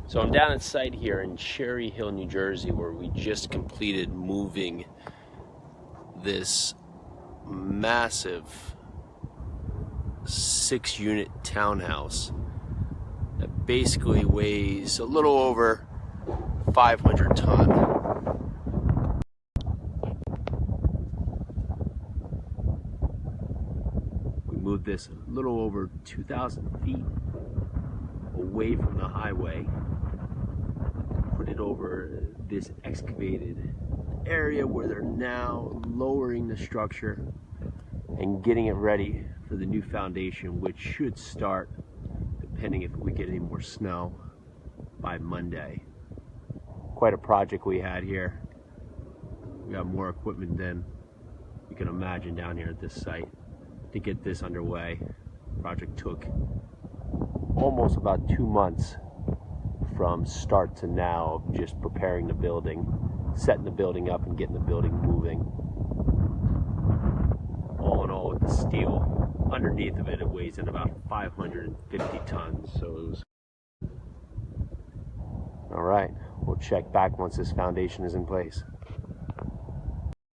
So I'm down at site here in Cherry Hill, New Jersey, where we just completed moving this massive 6-unit townhouse that basically weighs a little over 500 tons. We moved this a little over 2,000 feet away from the highway, put it over this excavated area where they're now lowering the structure and getting it ready for the new foundation, which should start, depending if we get any more snow, by Monday. Quite a project we had here. We got more equipment than you can imagine down here at this site to get this underway. The project took almost about 2 months from start to now of just preparing the building, setting the building up and getting the building moving. All in all, with the steel underneath of it, it weighs in about 550 tons. So it was all right. We'll check back once this foundation is in place.